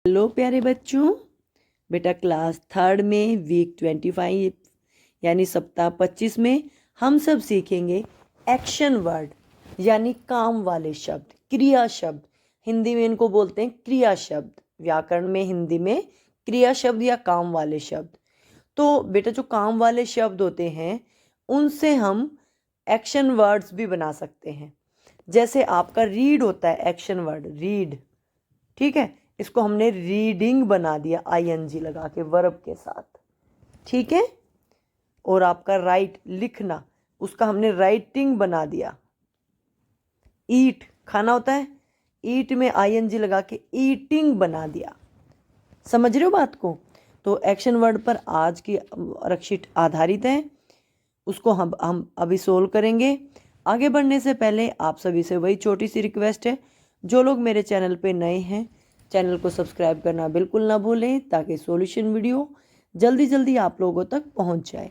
Hello प्यारे बच्चों, बेटा क्लास थर्ड में वीक 25 यानी सप्ताह 25 में हम सब सीखेंगे एक्शन वर्ड यानी काम वाले शब्द, क्रिया शब्द। हिंदी में इनको बोलते हैं क्रिया शब्द, व्याकरण में हिंदी में क्रिया शब्द या काम वाले शब्द। तो बेटा जो काम वाले शब्द होते हैं उनसे हम एक्शन वर्ड्स भी बना सकते हैं। जैसे आपका रीड होता है एक्शन वर्ड, रीड, ठीक है। इसको हमने रीडिंग बना दिया आईएनजी लगा के वर्ब के साथ, ठीक है। और आपका राइट, लिखना, उसका हमने राइटिंग बना दिया। ईट, खाना होता है, ईट में आईएनजी लगा के ईटिंग बना दिया। समझ रहे हो बात को? तो एक्शन वर्ड पर आज की वर्कशीट आधारित है, उसको हम अभी सोल्व करेंगे। आगे बढ़ने से पहले आप सभी से वही छोटी सी रिक्वेस्ट है, जो लोग मेरे चैनल पे नए हैं चैनल को सब्सक्राइब करना बिल्कुल ना भूलें, ताकि सॉल्यूशन वीडियो जल्दी जल्दी आप लोगों तक पहुंच जाए।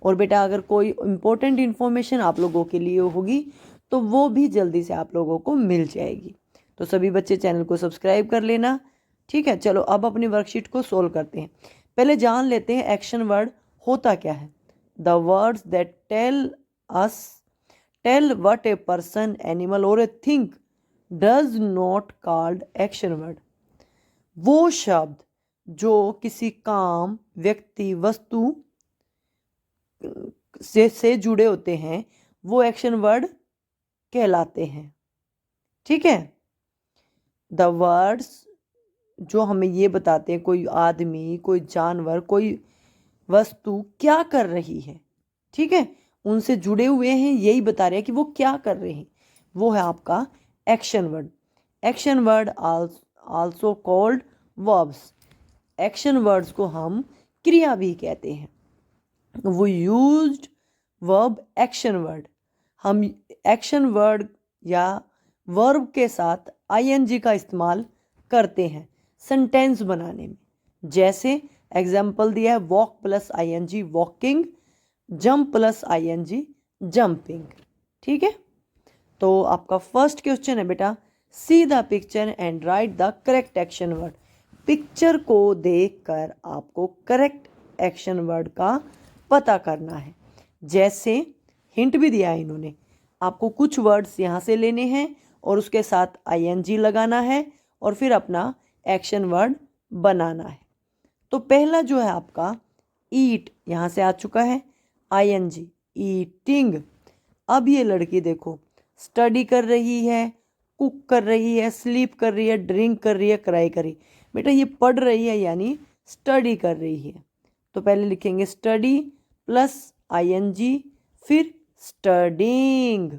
और बेटा अगर कोई इम्पोर्टेंट इन्फॉर्मेशन आप लोगों के लिए होगी तो वो भी जल्दी से आप लोगों को मिल जाएगी। तो सभी बच्चे चैनल को सब्सक्राइब कर लेना, ठीक है। चलो अब अपनी वर्कशीट को सोल्व करते हैं। पहले जान लेते हैं एक्शन वर्ड होता क्या है। The words that tell what a person, animal और a thing does not called action word. वो शब्द जो किसी काम, व्यक्ति, वस्तु से जुड़े होते हैं वो एक्शन वर्ड कहलाते हैं, ठीक है। द वर्ड्स जो हमें ये बताते हैं कोई आदमी, कोई जानवर, कोई वस्तु क्या कर रही है, ठीक है, उनसे जुड़े हुए हैं, यही बता रहे हैं कि वो क्या कर रहे हैं, वो है आपका action word. Action word also called verbs. Action words को हम क्रिया भी कहते हैं। वो यूज्ड वर्ब एक्शन वर्ड, हम एक्शन वर्ड या वर्ब के साथ आईएनजी का इस्तेमाल करते हैं सेंटेंस बनाने में। जैसे एग्जाम्पल दिया है, walk plus ING walking, jump plus ING jumping, ठीक है। तो आपका फर्स्ट क्वेश्चन है बेटा, see the picture and write the correct action word. Picture को देखकर आपको करेक्ट एक्शन वर्ड का पता करना है। जैसे हिंट भी दिया है इन्होंने, आपको कुछ वर्ड्स यहाँ से लेने हैं और उसके साथ आईएनजी लगाना है और फिर अपना एक्शन वर्ड बनाना है। तो पहला जो है आपका ईट, यहाँ से आ चुका है आईएनजी, ईटिंग। अब ये लड़की देखो स्टडी कर रही है, कुक कर रही है, स्लीप कर रही है, ड्रिंक कर रही है, क्राई कर रही है। बेटा ये पढ़ रही है यानी स्टडी कर रही है। तो पहले लिखेंगे स्टडी प्लस आईएनजी फिर स्टडिंग।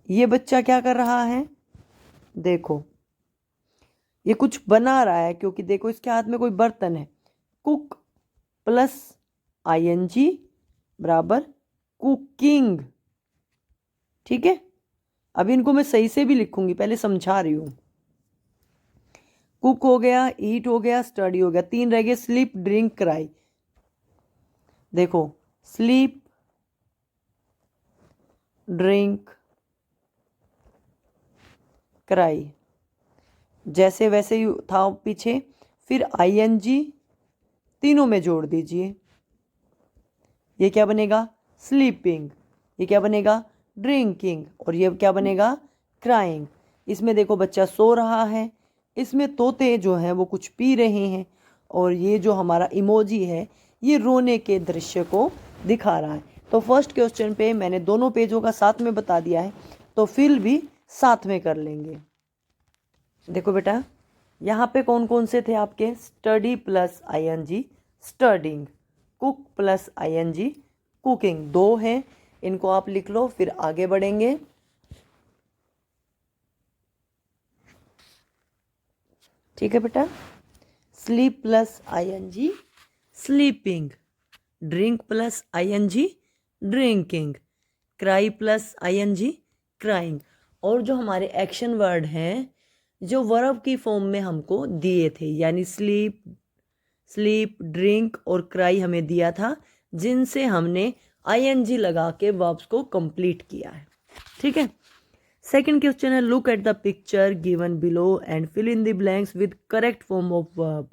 ये बच्चा क्या कर रहा है, देखो ये कुछ बना रहा है, क्योंकि देखो इसके हाथ में कोई बर्तन है। कुक प्लस आईएनजी बराबर कुकिंग, ठीक है। अब इनको मैं सही से भी लिखूंगी, पहले समझा रही हूं। कुक हो गया, ईट हो गया, स्टडी हो गया, तीन रह गए स्लीप, ड्रिंक, क्राई। देखो स्लीप, ड्रिंक, क्राई, जैसे वैसे ही था पीछे, फिर आईएनजी तीनों में जोड़ दीजिए। ये क्या बनेगा, स्लीपिंग। ये क्या बनेगा, ड्रिंकिंग। और ये क्या बनेगा, क्राइंग। इसमें देखो बच्चा सो रहा है, इसमें तोते जो हैं वो कुछ पी रहे हैं, और ये जो हमारा इमोजी है ये रोने के दृश्य को दिखा रहा है। तो फर्स्ट क्वेश्चन पे मैंने दोनों पेजों का साथ में बता दिया है, तो फिल भी साथ में कर लेंगे। देखो बेटा यहाँ पे कौन कौन से थे आपके, study plus ING studying, cook plus ING cooking, दो हैं, इनको आप लिख लो फिर आगे बढ़ेंगे। ठीक है बेटा, sleep plus ING sleeping, drink plus ING drinking, cry plus ING crying. और जो हमारे एक्शन वर्ड हैं जो वर्ब की फॉर्म में हमको दिए थे, यानी स्लीप, ड्रिंक और क्राई हमें दिया था, जिनसे हमने आईएनजी लगा के वर्ब्स को कंप्लीट किया है, ठीक है। सेकंड क्वेश्चन है look at the picture given below and fill in the blanks with correct form of verb.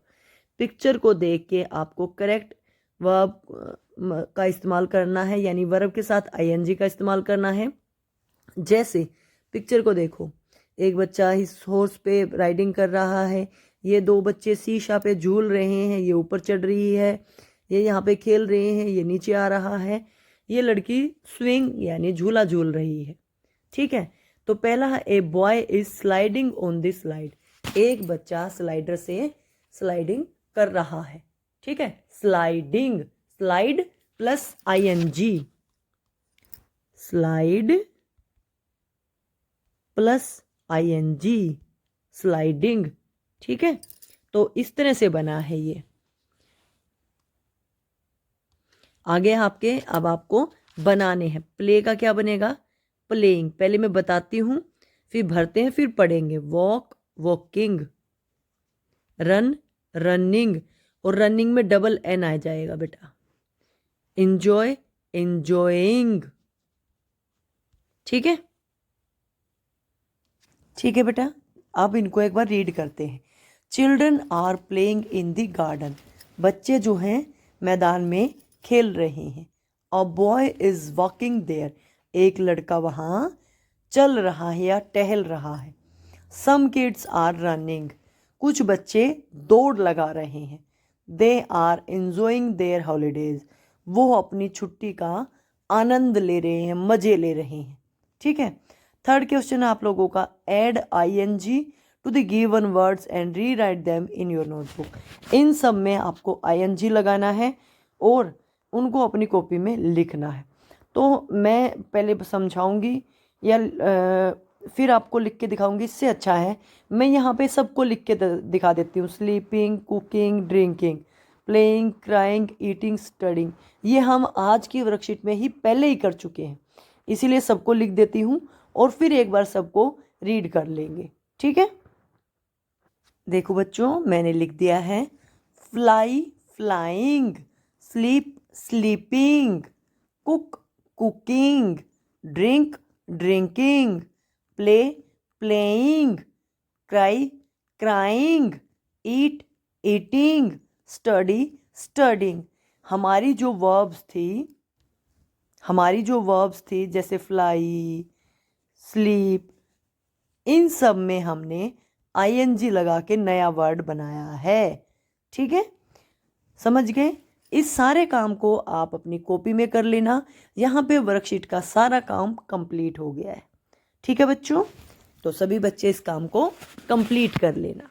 Picture को देख के आपको करेक्ट वर्ब का इस्तेमाल करना है, यानी वर्ब के साथ आईएनजी का इस्तेमाल करना है। जैसे पिक्चर को देखो, एक बच्चा इस हॉर्स पे राइडिंग कर रहा है, ये दो बच्चे शीशा पे झूल रहे हैं, ये ऊपर चढ़ रही है, ये यहाँ पे खेल रहे हैं, ये नीचे आ रहा है, ये लड़की स्विंग यानी झूला झूल रही है। ठीक है, तो पहला है a boy is sliding on the slide, एक बच्चा स्लाइडर से स्लाइडिंग कर रहा है। ठीक है, sliding, slide plus ING, slide plus ING, sliding. ठीक है, तो इस तरह से बना है ये। आगे आपके अब आपको बनाने हैं। प्ले का क्या बनेगा? प्लेइंग। पहले मैं बताती हूँ, फिर भरते हैं, फिर पढ़ेंगे। Walk, walking. रन, रनिंग, और रनिंग में डबल एन आ जाएगा बेटा। Enjoy, enjoying. ठीक है, ठीक है बेटा। अब इनको एक बार रीड करते हैं। Children are playing in the garden, बच्चे जो हैं मैदान में खेल रहे हैं। A boy is walking there, एक लड़का वहाँ चल रहा है या टहल रहा है। सम किड्स आर रनिंग, कुछ बच्चे दौड़ लगा रहे हैं। They are enjoying their holidays, वो अपनी छुट्टी का आनंद ले रहे हैं, मज़े ले रहे हैं। ठीक है, थर्ड क्वेश्चन आप लोगों का, add ING to the given words and rewrite them in your notebook. इन सब में आपको आईएनजी लगाना है और उनको अपनी कॉपी में लिखना है। तो मैं पहले समझाऊंगी या फिर आपको लिख के दिखाऊंगी, इससे अच्छा है मैं यहाँ पे सबको लिख के दिखा देती हूँ। Sleeping, cooking, drinking, playing, crying, eating, studying, ये हम आज की वर्कशीट में ही पहले ही कर चुके हैं, इसीलिए सबको लिख देती हूँ और फिर एक बार सबको रीड कर लेंगे। ठीक है, देखो बच्चों, मैंने लिख दिया है fly, flying, sleep, sleeping, cook, cooking, drink, drinking, play, playing, cry, crying, eat, eating, study, studying. हमारी जो वर्ब्स थी जैसे फ्लाई, स्लीप, इन सब में हमने आईएनजी लगा के नया वर्ड बनाया है। ठीक है, समझ गए? इस सारे काम को आप अपनी कॉपी में कर लेना। यहाँ पे वर्कशीट का सारा काम कंप्लीट हो गया है। ठीक है बच्चों, तो सभी बच्चे इस काम को कंप्लीट कर लेना।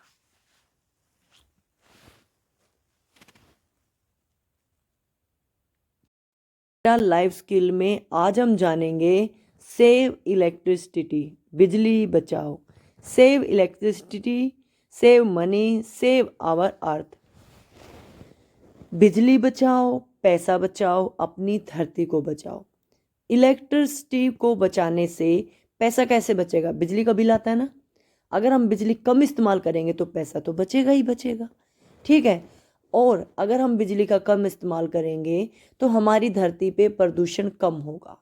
लाइफ स्किल में आज हम जानेंगे सेव इलेक्ट्रिसिटी, बिजली बचाओ। Save electricity, save money, save our earth. बिजली बचाओ, पैसा बचाओ, अपनी धरती को बचाओ। इलेक्ट्रिसिटी को बचाने से पैसा कैसे बचेगा? बिजली का बिल आता है ना, अगर हम बिजली कम इस्तेमाल करेंगे तो पैसा तो बचेगा ही बचेगा। ठीक है, और अगर हम बिजली का कम इस्तेमाल करेंगे तो हमारी धरती पे प्रदूषण कम होगा,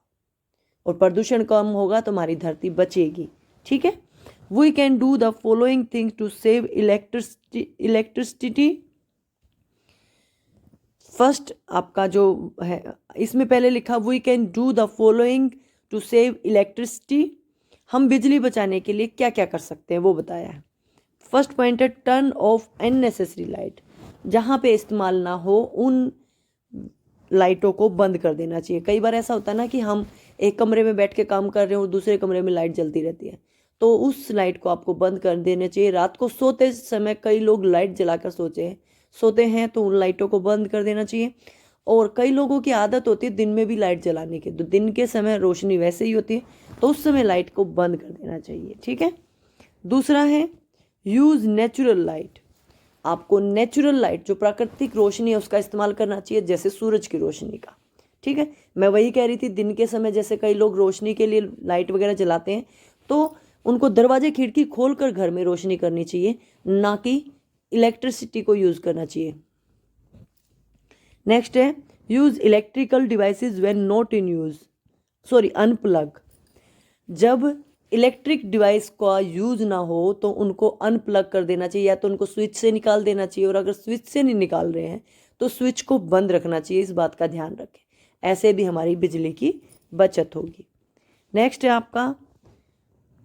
और प्रदूषण कम होगा तो हमारी धरती बचेगी। ठीक है, we can do the following things to save electricity. First आपका जो है इसमें पहले लिखा we can do the following to save electricity. हम बिजली बचाने के लिए क्या क्या कर सकते हैं वो बताया है। फर्स्ट पॉइंट है टर्न ऑफ अननेसेसरी लाइट, जहाँ पे इस्तेमाल ना हो उन लाइटों को बंद कर देना चाहिए। कई बार ऐसा होता है ना कि हम एक कमरे में बैठ के काम कर रहे हो और दूसरे कमरे में लाइट जलती रहती है, तो उस लाइट को आपको बंद कर देना चाहिए। रात को सोते समय कई लोग लाइट जलाकर सोते हैं तो उन लाइटों को बंद कर देना चाहिए। और कई लोगों की आदत होती है दिन में भी लाइट जलाने की, तो दिन के समय रोशनी वैसे ही होती है, तो उस समय लाइट को बंद कर देना चाहिए। ठीक है, दूसरा है यूज़ नेचुरल लाइट। आपको नेचुरल लाइट, जो प्राकृतिक रोशनी है, उसका इस्तेमाल करना चाहिए, जैसे सूरज की रोशनी का। ठीक है, मैं वही कह रही थी, दिन के समय जैसे कई लोग रोशनी के लिए लाइट वगैरह जलाते हैं, तो उनको दरवाजे खिड़की खोलकर घर में रोशनी करनी चाहिए, ना कि इलेक्ट्रिसिटी को यूज़ करना चाहिए। नेक्स्ट है use electrical devices when not in use, unplug. जब इलेक्ट्रिक डिवाइस का यूज़ ना हो तो उनको अनप्लग कर देना चाहिए, या तो उनको स्विच से निकाल देना चाहिए, और अगर स्विच से नहीं निकाल रहे हैं तो स्विच को बंद रखना चाहिए। इस बात का ध्यान रखें, ऐसे भी हमारी बिजली की बचत होगी। नेक्स्ट है आपका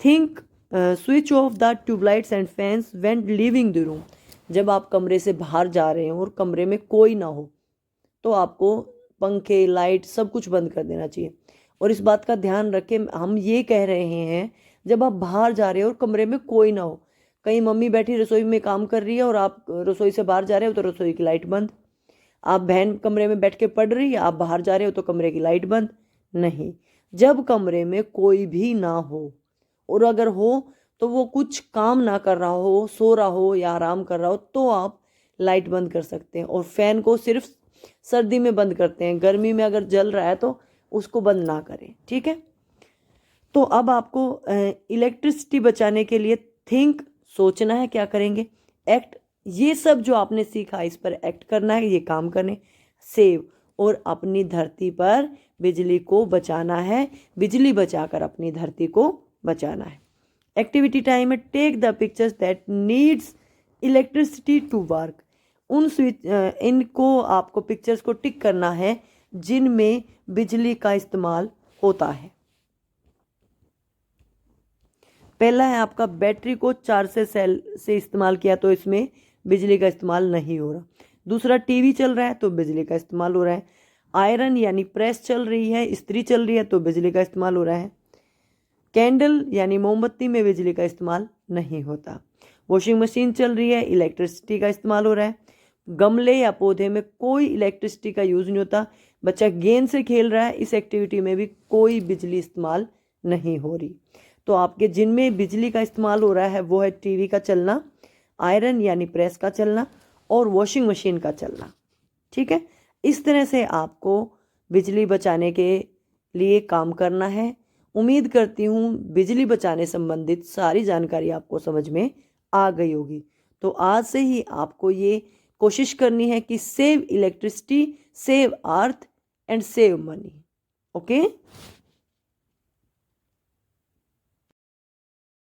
think switch off the tubelights and fans when leaving the room. जब आप कमरे से बाहर जा रहे हो और कमरे में कोई ना हो तो आपको पंखे लाइट सब कुछ बंद कर देना चाहिए। और इस बात का ध्यान रखें, हम ये कह रहे हैं जब आप बाहर जा रहे हो और कमरे में कोई ना हो, कहीं मम्मी बैठी रसोई में काम कर रही है और आप रसोई से बाहर जा रहे हो तो रसोई की लाइट बंद, आप बहन कमरे में बैठ के पढ़ रही है, आप बाहर जा रहे हो तो कमरे की लाइट बंद। नहीं, जब कमरे में कोई भी ना हो, और अगर हो तो वो कुछ काम ना कर रहा हो, सो रहा हो या आराम कर रहा हो, तो आप लाइट बंद कर सकते हैं। और फैन को सिर्फ सर्दी में बंद करते हैं, गर्मी में अगर जल रहा है तो उसको बंद ना करें, ठीक है। तो अब आपको इलेक्ट्रिसिटी बचाने के लिए थिंक, सोचना है क्या करेंगे, एक्ट, ये सब जो आपने सीखा इस पर एक्ट करना है, ये काम करें, सेव, और अपनी धरती पर बिजली को बचाना है, बिजली बचाकर अपनी धरती को बचाना है। एक्टिविटी टाइम में take the pictures that needs electricity to work. उन स्विच इनको आपको पिक्चर्स को टिक करना है जिनमें बिजली का इस्तेमाल होता है। पहला है आपका बैटरी को चार्ज से सेल से इस्तेमाल किया तो इसमें बिजली का इस्तेमाल नहीं हो रहा। दूसरा, टीवी चल रहा है तो बिजली का इस्तेमाल हो रहा है। आयरन यानी प्रेस चल रही है, इस्त्री चल रही है तो बिजली का इस्तेमाल हो रहा है। कैंडल यानी मोमबत्ती में बिजली का इस्तेमाल नहीं होता। वॉशिंग मशीन चल रही है, इलेक्ट्रिसिटी का इस्तेमाल हो रहा है। गमले या पौधे में कोई इलेक्ट्रिसिटी का यूज़ नहीं होता। बच्चा गेंद से खेल रहा है, इस एक्टिविटी में भी कोई बिजली इस्तेमाल नहीं हो रही। तो आपके जिनमें बिजली का इस्तेमाल हो रहा है वो है टीवी का चलना, आयरन यानी प्रेस का चलना, और वॉशिंग मशीन का चलना, ठीक है। इस तरह से आपको बिजली बचाने के लिए काम करना है। उम्मीद करती हूँ बिजली बचाने संबंधित सारी जानकारी आपको समझ में आ गई होगी। तो आज से ही आपको ये कोशिश करनी है कि save electricity, save earth and save money. Okay,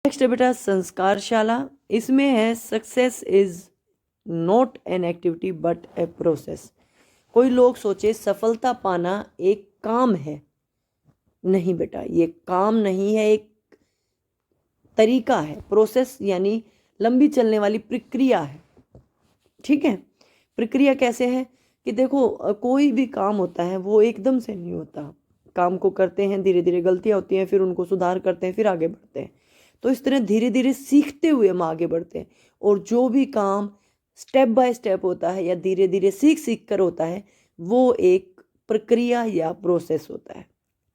next है बेटा संस्कारशाला। इसमें है success is not an activity but a process. कोई लोग सोचे सफलता पाना एक काम है, नहीं बेटा, ये काम नहीं है, एक तरीका है। प्रोसेस यानी लंबी चलने वाली प्रक्रिया है, ठीक है। प्रक्रिया कैसे है कि देखो कोई भी काम होता है वो एकदम से नहीं होता। काम को करते हैं, धीरे धीरे गलतियां होती हैं, फिर उनको सुधार करते हैं, फिर आगे बढ़ते हैं। तो इस तरह धीरे धीरे सीखते हुए हम आगे बढ़ते हैं। और जो भी काम स्टेप बाय स्टेप होता है या धीरे धीरे सीख सीख कर होता है वो एक प्रक्रिया या प्रोसेस होता है,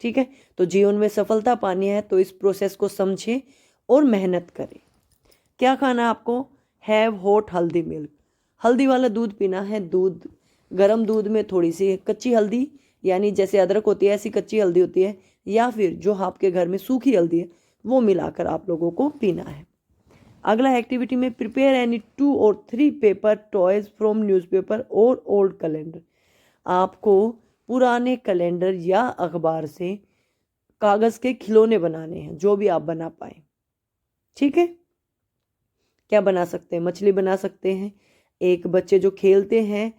ठीक है। तो जीवन में सफलता पानी है तो इस प्रोसेस को समझें और मेहनत करें। क्या खाना है आपको, हैव हॉट हल्दी मिल्क। हल्दी वाला दूध पीना है। दूध, गर्म दूध में थोड़ी सी कच्ची हल्दी, यानी जैसे अदरक होती है ऐसी कच्ची हल्दी होती है, या फिर जो आपके घर में सूखी हल्दी है वो मिलाकर आप लोगों को पीना है। अगला एक्टिविटी में prepare any 2 or 3 paper toys from newspaper और ओल्ड कैलेंडर। आपको पुराने कैलेंडर या अखबार से कागज़ के खिलौने बनाने हैं, जो भी आप बना पाए, ठीक है। क्या बना सकते हैं, मछली बना सकते हैं, एक बच्चे जो खेलते हैं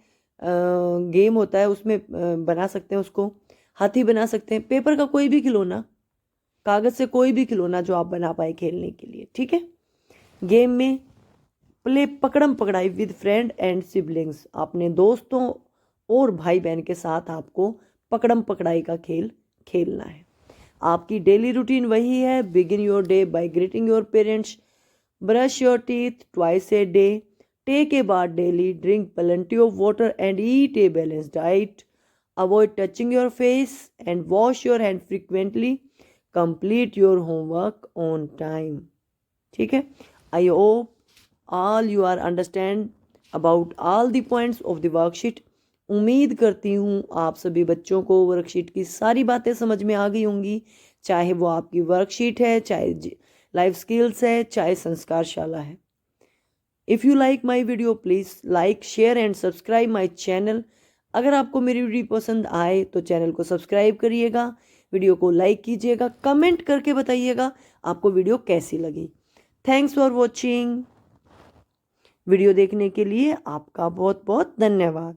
गेम होता है उसमें बना सकते हैं उसको, हाथी बना सकते हैं, पेपर का कोई भी खिलौना, कागज़ से कोई भी खिलौना जो आप बना पाए खेलने के लिए, ठीक है। गेम में प्ले पकड़म पकड़ाई विद फ्रेंड एंड सिबलिंग्स। अपने दोस्तों और भाई बहन के साथ आपको पकड़म पकड़ाई का खेल खेलना है। आपकी डेली रूटीन वही है, begin your day by greeting your parents, brush your teeth twice a day, take a bath daily, drink plenty of water and eat a balanced diet, avoid touching your face and wash your hand frequently, complete your homework on time, ठीक है। I hope all you are understand about all the points of the worksheet। उम्मीद करती हूँ आप सभी बच्चों को worksheet की सारी बातें समझ में आ गई होंगी, चाहे वो आपकी वर्कशीट है, चाहे लाइफ स्किल्स है, चाहे संस्कारशाला है। If you like my video please like share and subscribe my channel. अगर आपको मेरी वीडियो पसंद आए तो चैनल को सब्सक्राइब करिएगा, वीडियो को लाइक कीजिएगा, कमेंट करके बताइएगा आपको वीडियो कैसी लगी। Thanks for watching. वीडियो देखने के लिए आपका बहुत बहुत धन्यवाद।